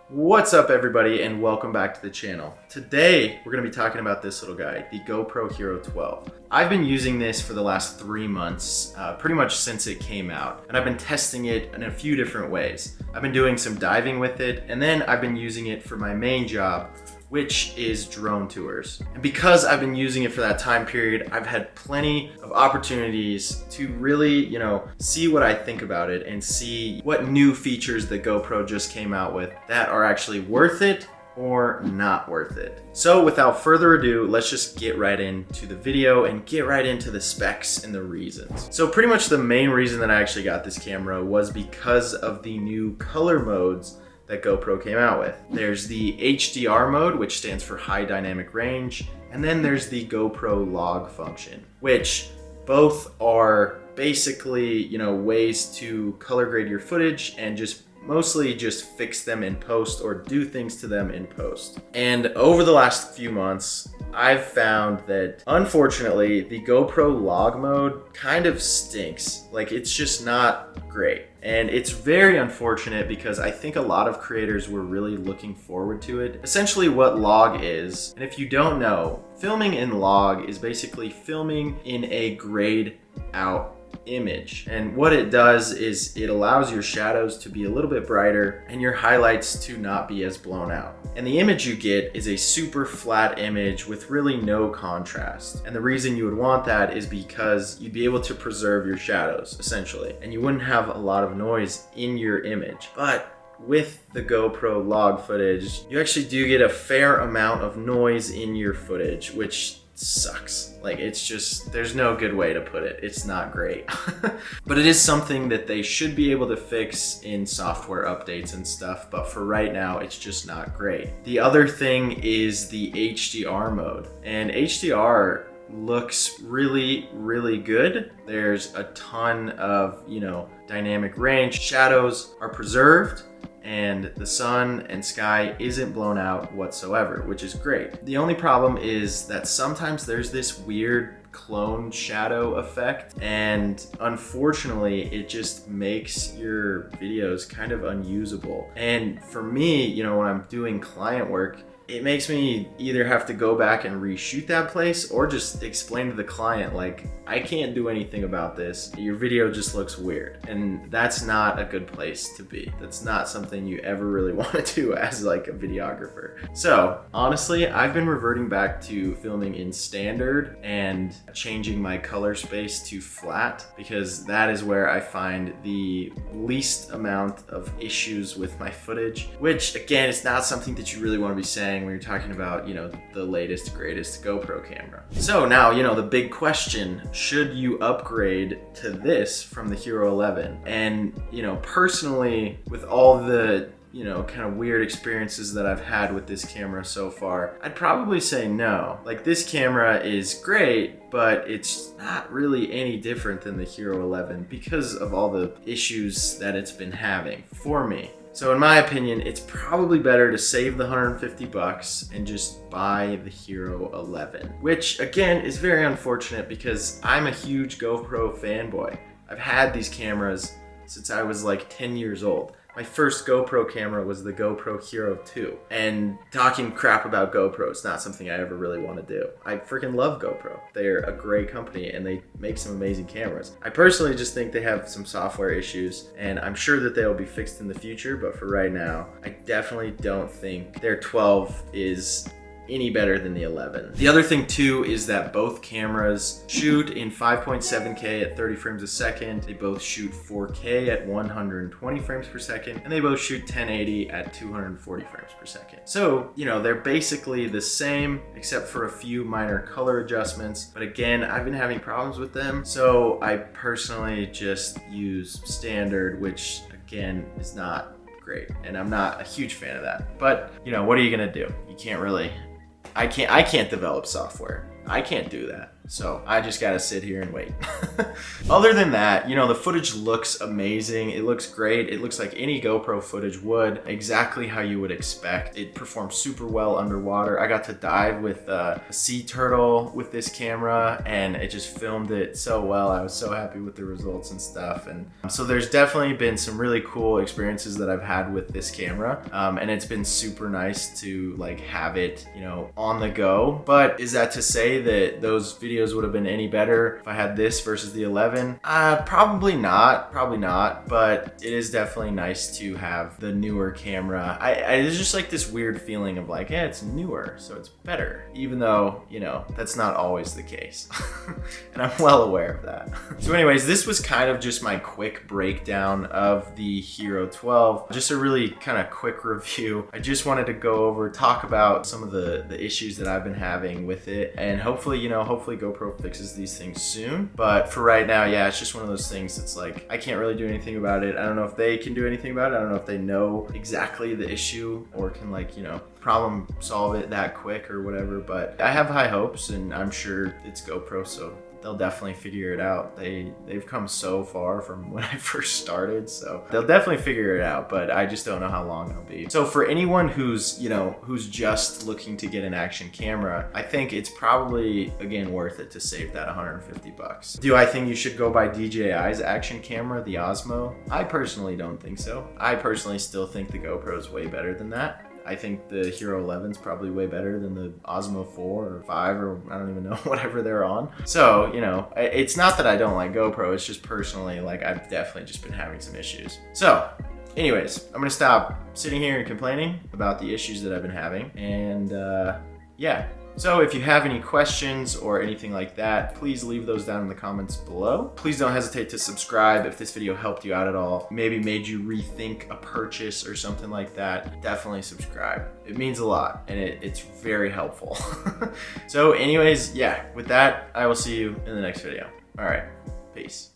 What's up everybody and welcome back to the channel. Today we're going to be talking about this little guy, the GoPro Hero 12. I've been using this for the last 3 months, pretty much since it came out, and I've been testing it in a few different ways. I've been doing some diving with it, and then I've been using it for my main job, which is drone tours. And because I've been using it for that time period, I've had plenty of opportunities to really, see what I think about it and see what new features the GoPro just came out with that are actually worth it or not worth it. So without further ado, let's just get right into the video and get right into the specs and the reasons. So pretty much the main reason that I actually got this camera was because of the new color modes that GoPro came out with. There's the HDR mode, which stands for high dynamic range, and then there's the GoPro log function, which both are basically, ways to color grade your footage and mostly just fix them in post or do things to them in post. And over the last few months, I've found that unfortunately the GoPro log mode kind of stinks. Like, it's just not great. And it's very unfortunate because I think a lot of creators were really looking forward to it. Essentially what log is, and if you don't know, filming in log is basically filming in a grayed out image. And what it does is it allows your shadows to be a little bit brighter and your highlights to not be as blown out. And the image you get is a super flat image with really no contrast. And the reason you would want that is because you'd be able to preserve your shadows, essentially, and you wouldn't have a lot of noise in your image. But with the GoPro log footage, you actually do get a fair amount of noise in your footage, which sucks. Like, it's just, there's no good way to put it. It's not great. But it is something that they should be able to fix in software updates and stuff, but for right now, it's just not great. The other thing is the HDR mode, and HDR looks really, really good. There's a ton of, dynamic range. Shadows are preserved, and the sun and sky isn't blown out whatsoever, which is great. The only problem is that sometimes there's this weird clone shadow effect, and unfortunately it just makes your videos kind of unusable. And for me, when I'm doing client work, it makes me either have to go back and reshoot that place or just explain to the client, like, I can't do anything about this. Your video just looks weird. And that's not a good place to be. That's not something you ever really want to do as like a videographer. So honestly, I've been reverting back to filming in standard and changing my color space to flat because that is where I find the least amount of issues with my footage, which again, it's not something that you really want to be saying when you're talking about, the latest, greatest GoPro camera. So now, the big question, should you upgrade to this from the Hero 11? And, personally, with all the, kind of weird experiences that I've had with this camera so far, I'd probably say no. Like, this camera is great, but it's not really any different than the Hero 11 because of all the issues that it's been having for me. So in my opinion, it's probably better to save the 150 bucks and just buy the Hero 11, which again is very unfortunate because I'm a huge GoPro fanboy. I've had these cameras since I was like 10 years old. My first GoPro camera was the GoPro Hero 2. And talking crap about GoPro is not something I ever really want to do. I freaking love GoPro. They're a great company and they make some amazing cameras. I personally just think they have some software issues, and I'm sure that they'll be fixed in the future, but for right now, I definitely don't think their 12 is any better than the 11. The other thing too is that both cameras shoot in 5.7K at 30 frames a second. They both shoot 4K at 120 frames per second, and they both shoot 1080 at 240 frames per second. So, they're basically the same except for a few minor color adjustments. But again, I've been having problems with them. So I personally just use standard, which again is not great. And I'm not a huge fan of that. But, what are you gonna do? You can't really, I can't develop software. I can't do that. So I just gotta sit here and wait. Other than that, you know, the footage looks amazing. It looks great. It looks like any GoPro footage would, exactly how you would expect. It performs super well underwater. I got to dive with a sea turtle with this camera, and it just filmed it so well. I was so happy with the results and stuff. And so there's definitely been some really cool experiences that I've had with this camera. And it's been super nice to like have it, you know, on the go. But is that to say that those videos would have been any better if I had this versus the 11? Probably not, but it is definitely nice to have the newer camera. It's just like this weird feeling of like, yeah, it's newer, so it's better, even though, you know, that's not always the case. And I'm well aware of that. So anyways, this was kind of just my quick breakdown of the Hero 12. Just a really kind of quick review. I just wanted to go over, talk about some of the issues that I've been having with it, and hopefully, you know, hopefully GoPro fixes these things soon. But for right now, yeah, it's just one of those things that's like, I can't really do anything about it. I don't know if they can do anything about it. I don't know if they know exactly the issue or can, like, you know, problem solve it that quick or whatever, but I have high hopes, and I'm sure it's GoPro, so they'll definitely figure it out. They've come so far from when I first started, so they'll definitely figure it out, but I just don't know how long it'll be. So for anyone who's, you know, who's just looking to get an action camera, I think it's probably, again, worth it to save that 150 bucks. Do I think you should go buy DJI's action camera, the Osmo? I personally don't think so. I personally still think the GoPro is way better than that. I think the Hero 11 is probably way better than the Osmo 4 or 5, or I don't even know, whatever they're on. So, you know, it's not that I don't like GoPro, it's just personally, like, I've definitely just been having some issues. So, anyways, I'm gonna stop sitting here and complaining about the issues that I've been having, and yeah. So if you have any questions or anything like that, please leave those down in the comments below. Please don't hesitate to subscribe if this video helped you out at all, maybe made you rethink a purchase or something like that. Definitely subscribe. It means a lot, and it's very helpful. So anyways, yeah, with that, I will see you in the next video. All right, peace.